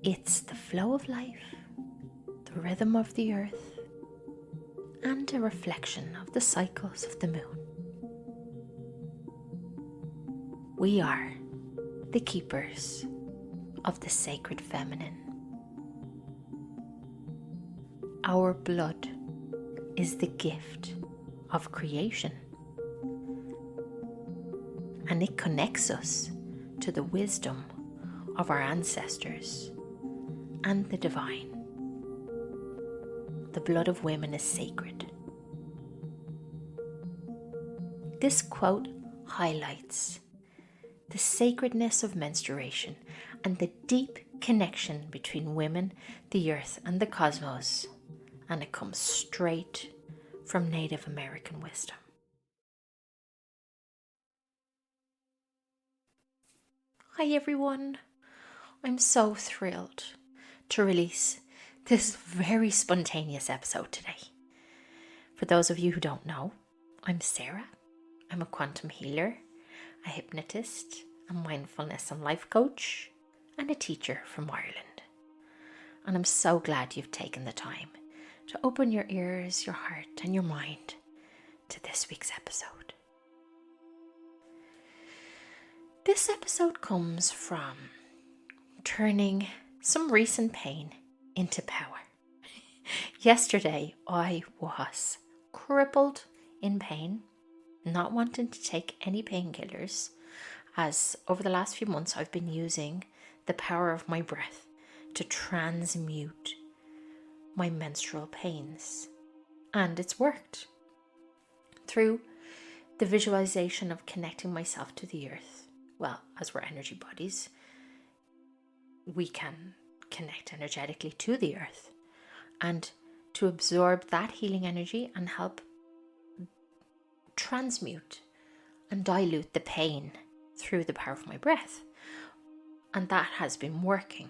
It's the flow of life, the rhythm of the earth, and a reflection of the cycles of the moon. We are the keepers of the sacred feminine. Our blood is the gift of creation, and it connects us to the wisdom of our ancestors and the divine. The blood of women is sacred. This quote highlights the sacredness of menstruation and the deep connection between women, the earth, and the cosmos, and it comes straight from Native American wisdom. Hi everyone, I'm so thrilled to release this very spontaneous episode today. For those of you who don't know, I'm Sarah. I'm a quantum healer, a hypnotist, a mindfulness and life coach, and a teacher from Ireland. And I'm so glad you've taken the time to open your ears, your heart, and your mind to this week's episode. This episode comes from turning some recent pain into power. Yesterday, I was crippled in pain, not wanting to take any painkillers, as over the last few months I've been using the power of my breath to transmute my menstrual pains. And it's worked. Through the visualization of connecting myself to the earth, well, as we're energy bodies, we can connect energetically to the earth, and to absorb that healing energy and help transmute and dilute the pain through the power of my breath. And that has been working.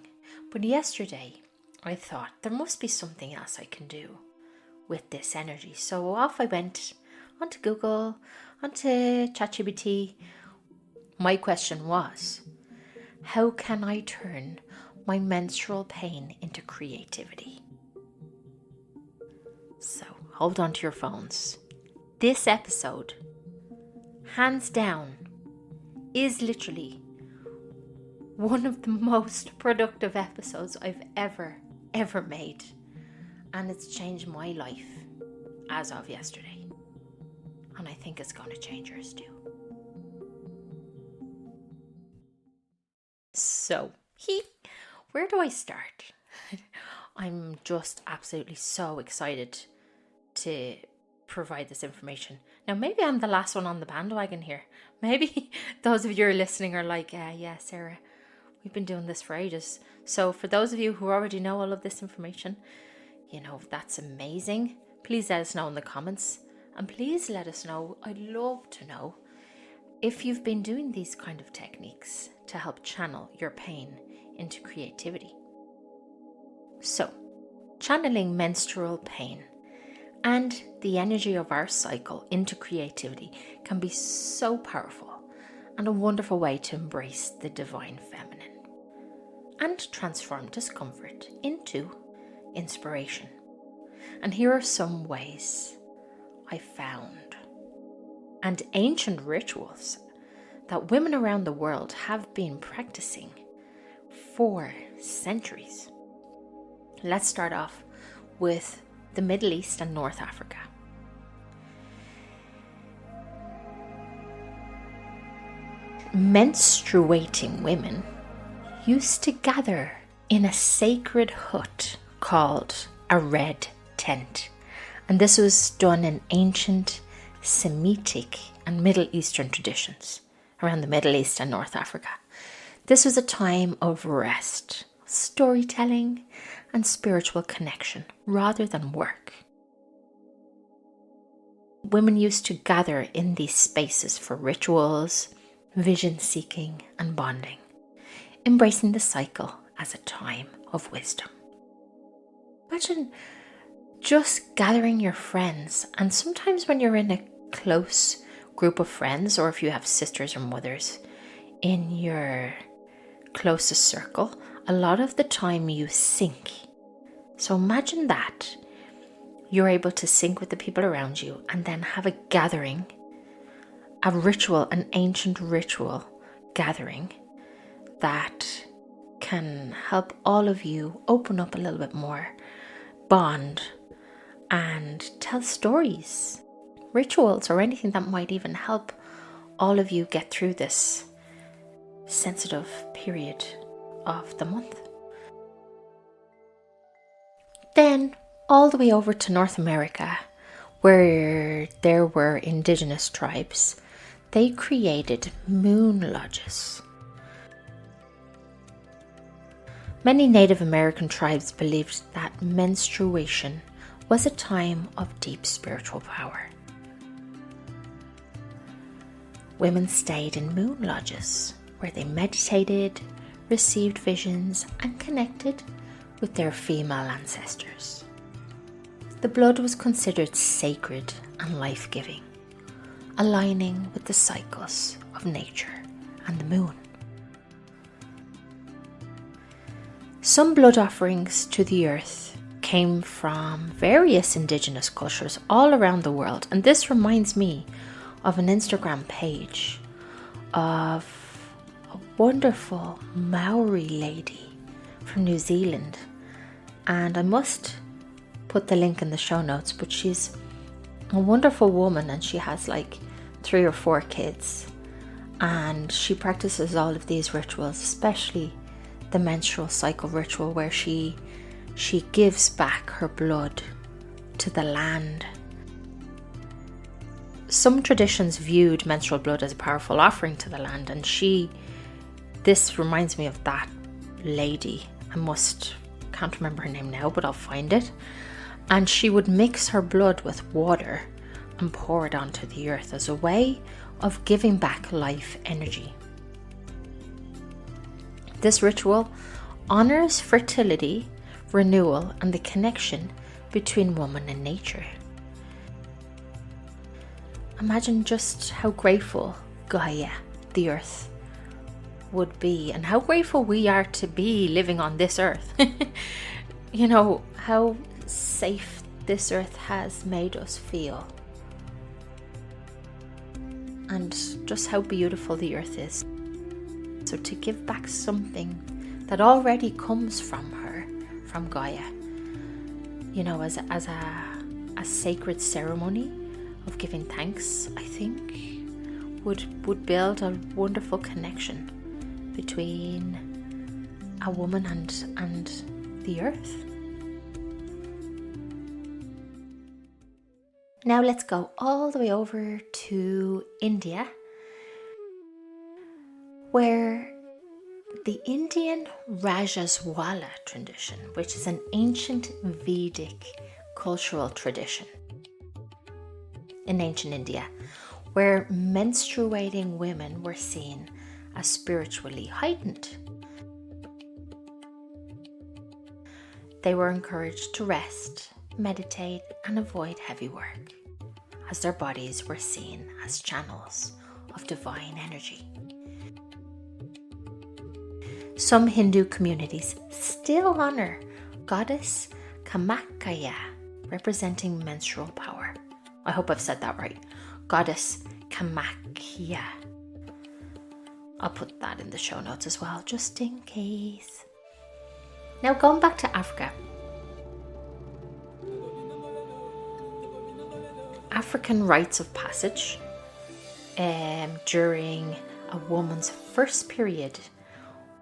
But yesterday I thought there must be something else I can do with this energy. So off I went onto Google, onto ChatGPT. My question was, how can I turn my menstrual pain into creativity? So hold on to your phones. This episode, hands down, is literally one of the most productive episodes I've ever made. And it's changed my life as of yesterday. And I think it's going to change yours too. So, where do I start? I'm just absolutely so excited to provide this information. Now, maybe I'm the last one on the bandwagon here. Maybe those of you who are listening are like, yeah, Sarah, we've been doing this for ages. So for those of you who already know all of this information, that's amazing. Please let us know in the comments. And please let us know, I'd love to know, if you've been doing these kind of techniques to help channel your pain into creativity. So, channeling menstrual pain and the energy of our cycle into creativity can be so powerful and a wonderful way to embrace the divine feminine and transform discomfort into inspiration. And here are some ways I found, and ancient rituals that women around the world have been practicing for centuries. Let's start off with the Middle East and North Africa. Menstruating women used to gather in a sacred hut called a red tent, and this was done in ancient Semitic and Middle Eastern traditions around the Middle East and North Africa. This was a time of rest, storytelling, and spiritual connection rather than work. Women used to gather in these spaces for rituals, vision seeking, and bonding, embracing the cycle as a time of wisdom. Imagine just gathering your friends, and sometimes when you're in a close group of friends, or if you have sisters or mothers in your closest circle, a lot of the time you sync. So imagine that you're able to sync with the people around you and then have a gathering, a ritual, an ancient ritual gathering that can help all of you open up a little bit more, bond, and tell stories, rituals, or anything that might even help all of you get through this sensitive period of the month. Then all the way over to North America, where there were indigenous tribes, they created moon lodges. Many Native American tribes believed that menstruation was a time of deep spiritual power. Women stayed in moon lodges where they meditated, received visions, and connected with their female ancestors. The blood was considered sacred and life-giving, aligning with the cycles of nature and the moon. Some blood offerings to the earth came from various indigenous cultures all around the world, and this reminds me of an Instagram page of a wonderful Maori lady from New Zealand, and I must put the link in the show notes, but she's a wonderful woman and she has like 3 or 4 kids, and she practices all of these rituals, especially the menstrual cycle ritual, where she gives back her blood to the land. Some traditions viewed menstrual blood as a powerful offering to the land, and this reminds me of that lady. Can't remember her name now, but I'll find it. And she would mix her blood with water and pour it onto the earth as a way of giving back life energy. This ritual honors fertility, renewal, and the connection between woman and nature. Imagine just how grateful Gaia, the earth, would be, and how grateful we are to be living on this earth. You know, how safe this earth has made us feel, and just how beautiful the earth is. So to give back something that already comes from her, from Gaia, you know, as a sacred ceremony of giving thanks, I think would build a wonderful connection between a woman and the earth. Now let's go all the way over to India, where the Indian Rajaswala tradition, which is an ancient Vedic cultural tradition in ancient India, where menstruating women were seen as spiritually heightened. They were encouraged to rest, meditate, and avoid heavy work, as their bodies were seen as channels of divine energy. Some Hindu communities still honor goddess Kamakaya, representing menstrual power. I hope I've said that right. Goddess Kamakya. I'll put that in the show notes as well, just in case. Now going back to Africa. African rites of passage during a woman's first period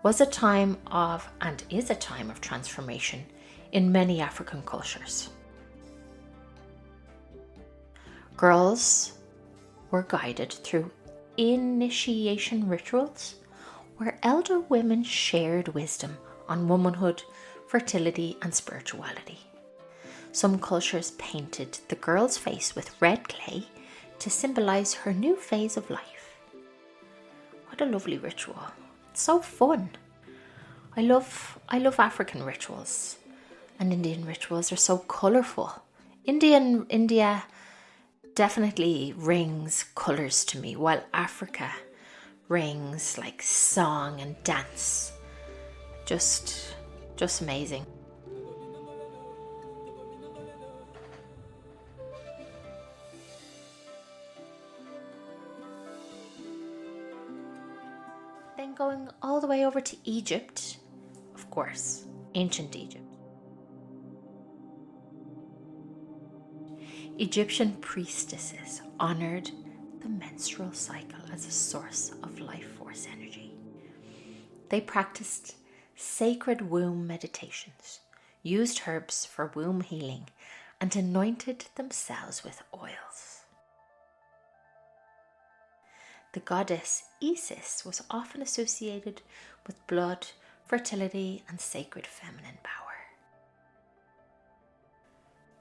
was a time of, and is a time of, transformation in many African cultures. Girls were guided through initiation rituals where elder women shared wisdom on womanhood, fertility, and spirituality. Some cultures painted the girl's face with red clay to symbolize her new phase of life. What a lovely ritual. It's so fun. I love African rituals, and Indian rituals are so colourful. India definitely rings colours to me, while Africa rings like song and dance. Just amazing. Then going all the way over to Egypt, of course, ancient Egypt. Egyptian priestesses honoured the menstrual cycle as a source of life force energy. They practiced sacred womb meditations, used herbs for womb healing, and anointed themselves with oils. The goddess Isis was often associated with blood, fertility, and sacred feminine power.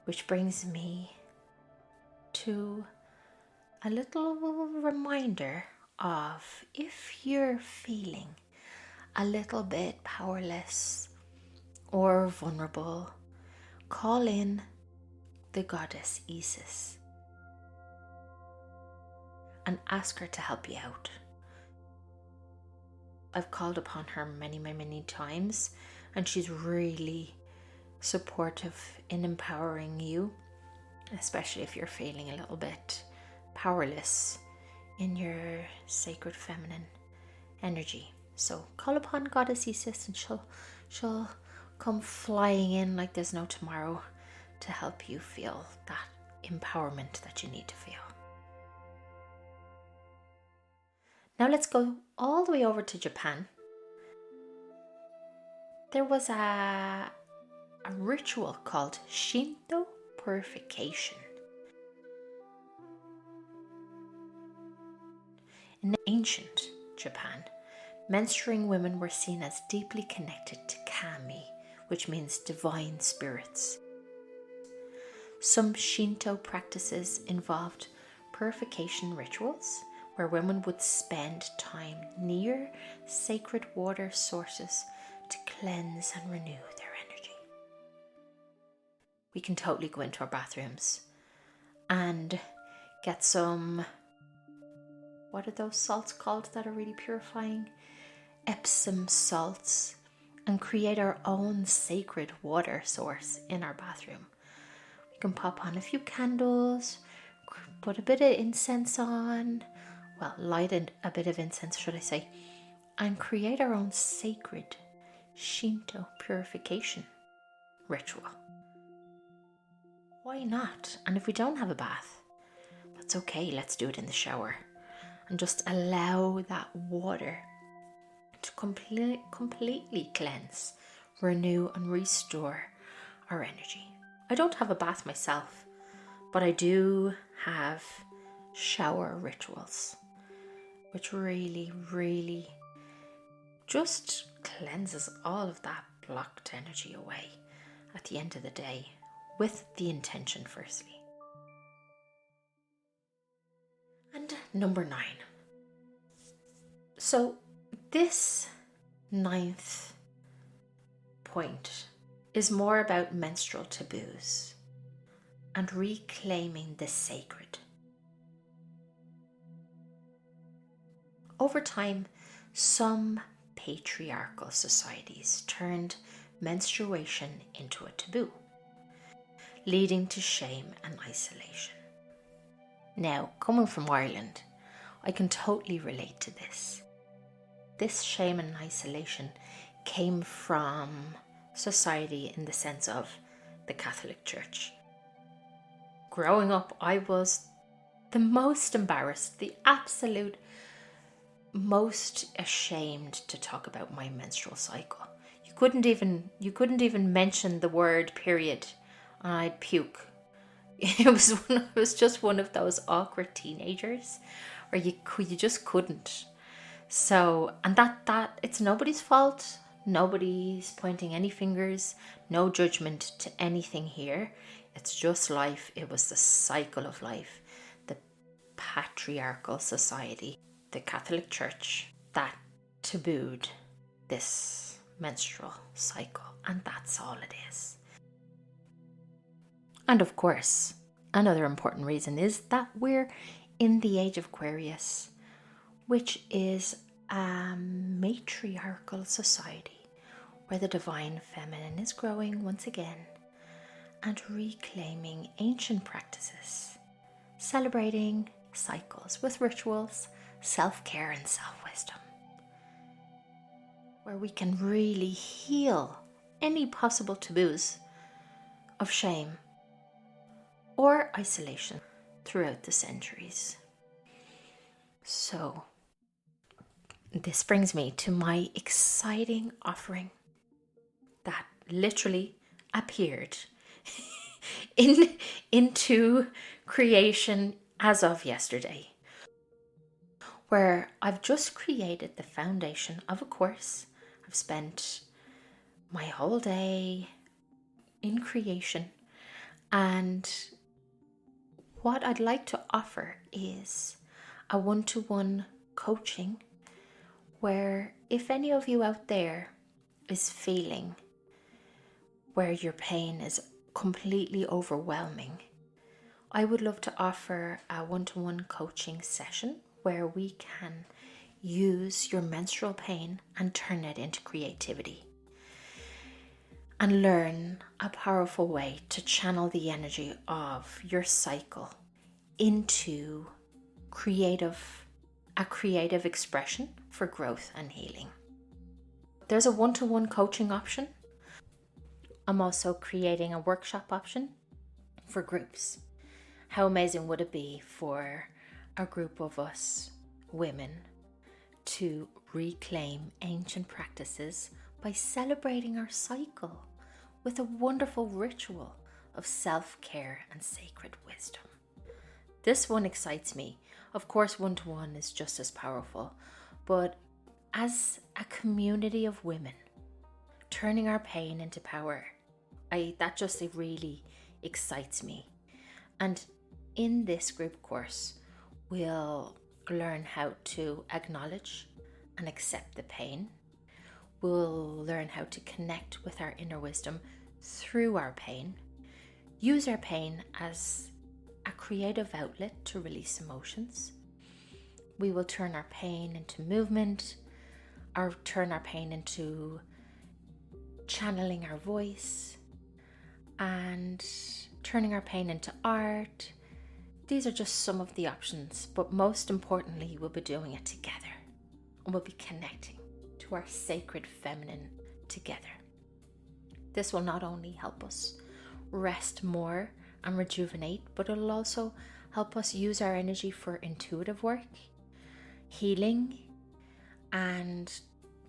Which brings me to a little reminder of, if you're feeling a little bit powerless or vulnerable, call in the goddess Isis and ask her to help you out. I've called upon her many times, and she's really supportive in empowering you, especially if you're feeling a little bit powerless in your sacred feminine energy. So call upon Goddess Isis, and she'll come flying in like there's no tomorrow to help you feel that empowerment that you need to feel. Now let's go all the way over to Japan. There was a ritual called Shinto purification. In ancient Japan, menstruating women were seen as deeply connected to kami, which means divine spirits. Some Shinto practices involved purification rituals where women would spend time near sacred water sources to cleanse and renew their energy. We can totally go into our bathrooms and get some, what are those salts called that are really purifying? Epsom salts, and create our own sacred water source in our bathroom. We can pop on a few candles, put a bit of incense on, light a bit of incense, should I say, and create our own sacred Shinto purification ritual. Why not? And if we don't have a bath, that's okay, let's do it in the shower and just allow that water to completely cleanse, renew, and restore our energy. I don't have a bath myself, but I do have shower rituals, which really just cleanses all of that blocked energy away at the end of the day, with the intention firstly. And number 9. So this 9th point is more about menstrual taboos and reclaiming the sacred. Over time, some patriarchal societies turned menstruation into a taboo, leading to shame and isolation. Now, coming from Ireland, I can totally relate to this. This shame and isolation came from society in the sense of the Catholic Church. Growing up, I was the most embarrassed, the absolute most ashamed to talk about my menstrual cycle. You couldn't even mention the word period, and I'd puke. It was just one of those awkward teenagers where you just couldn't. So, and that it's nobody's fault. Nobody's pointing any fingers. No judgment to anything here. It's just life. It was the cycle of life. The patriarchal society, the Catholic Church, that tabooed this menstrual cycle, and that's all it is. And of course, Another important reason is that we're in the age of Aquarius, which is a matriarchal society where the divine feminine is growing once again and reclaiming ancient practices, celebrating cycles with rituals, self-care and self-wisdom, where we can really heal any possible taboos of shame or isolation throughout the centuries. So, this brings me to my exciting offering that literally appeared into creation as of yesterday, where I've just created the foundation of a course. I've spent my whole day in creation, and what I'd like to offer is a one-to-one coaching where if any of you out there is feeling where your pain is completely overwhelming, I would love to offer a one-to-one coaching session where we can use your menstrual pain and turn it into creativity and learn a powerful way to channel the energy of your cycle into a creative expression for growth and healing. There's a one-to-one coaching option. I'm also creating a workshop option for groups. How amazing would it be for a group of us women to reclaim ancient practices by celebrating our cycle with a wonderful ritual of self-care and sacred wisdom? This one excites me. Of course, one-to-one is just as powerful, but as a community of women, turning our pain into power, that just really excites me. And in this group course, we'll learn how to acknowledge and accept the pain. We'll learn how to connect with our inner wisdom through our pain, use our pain as a creative outlet to release emotions. We will turn our pain into movement, or turn our pain into channeling our voice, and turning our pain into art. These are just some of the options, but most importantly, we'll be doing it together, and we'll be connecting to our sacred feminine together. This will not only help us rest more and rejuvenate, but it'll also help us use our energy for intuitive work, healing, and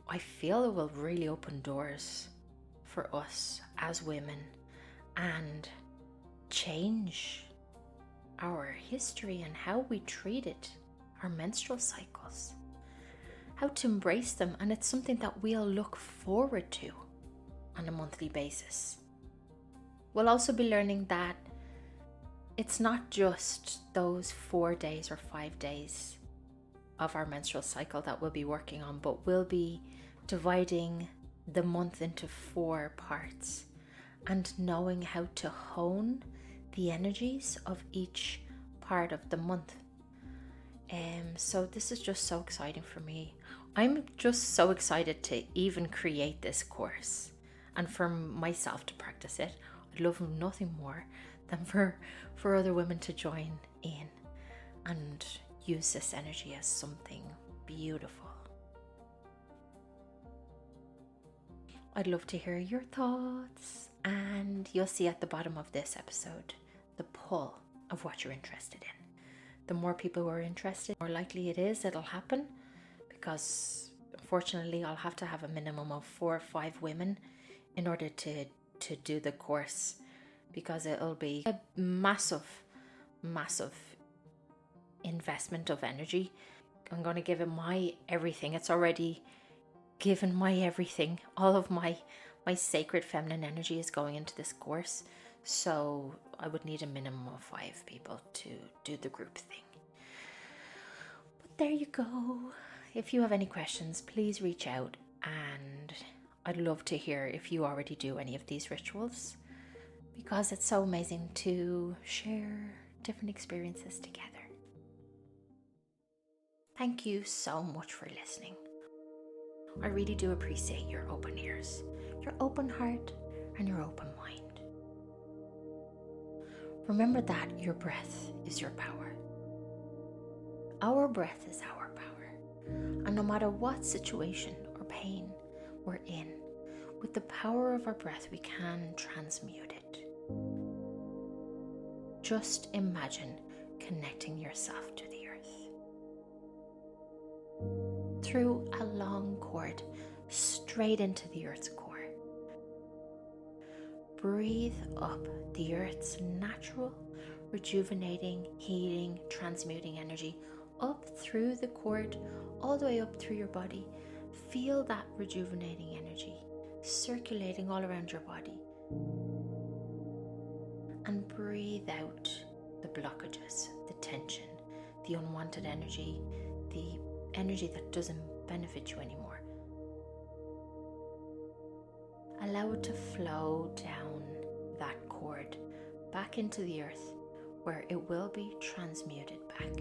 I feel it will really open doors for us as women and change our history and how we treated our menstrual cycles, how to embrace them, and it's something that we'll look forward to on a monthly basis. We'll also be learning that it's not just those 4 days or 5 days of our menstrual cycle that we'll be working on, but we'll be dividing the month into 4 parts and knowing how to hone the energies of each part of the month. So this is just so exciting for me. I'm just so excited to even create this course and for myself to practice it. I'd love nothing more than for other women to join in and use this energy as something beautiful. I'd love to hear your thoughts, and you'll see at the bottom of this episode the pull of what you're interested in. The more people who are interested, the more likely it is it'll happen, because unfortunately I'll have to have a minimum of 4 or 5 women in order to do the course, because it'll be a massive investment of energy. I'm going to give it my everything. It's already given my everything. All of my sacred feminine energy is going into this course, so I would need a minimum of 5 people to do the group thing. But there you go. If you have any questions, please reach out, and I'd love to hear if you already do any of these rituals, because it's so amazing to share different experiences together. Thank you so much for listening. I really do appreciate your open ears, your open heart, and your open mind. Remember that your breath is your power. Our breath is our power. And no matter what situation or pain we're in, with the power of our breath, we can transmute it. Just imagine connecting yourself to the earth through a long cord straight into the earth's core. Breathe up the earth's natural, rejuvenating, healing, transmuting energy up through the cord, all the way up through your body. Feel that rejuvenating energy circulating all around your body. And breathe out the blockages, the tension, the unwanted energy, the energy that doesn't benefit you anymore. Allow it to flow down that cord back into the earth, where it will be transmuted back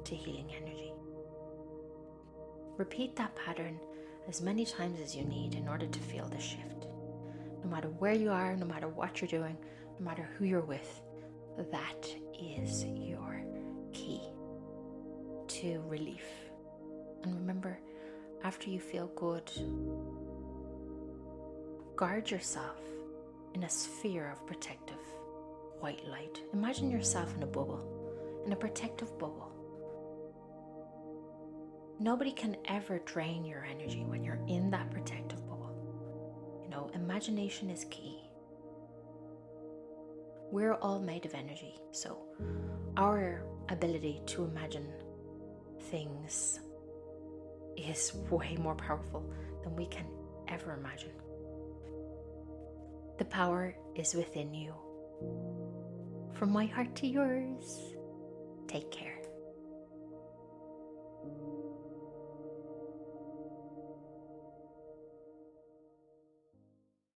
to healing energy. Repeat that pattern as many times as you need in order to feel the shift. No matter where you are, no matter what you're doing, no matter who you're with, that is your key to relief. And remember, after you feel good, guard yourself in a sphere of protective white light. Imagine yourself in a bubble, in a protective bubble. Nobody can ever drain your energy when you're in that protective bubble. Imagination is key. We're all made of energy, so our ability to imagine things is way more powerful than we can ever imagine. The power is within you. From my heart to yours, take care.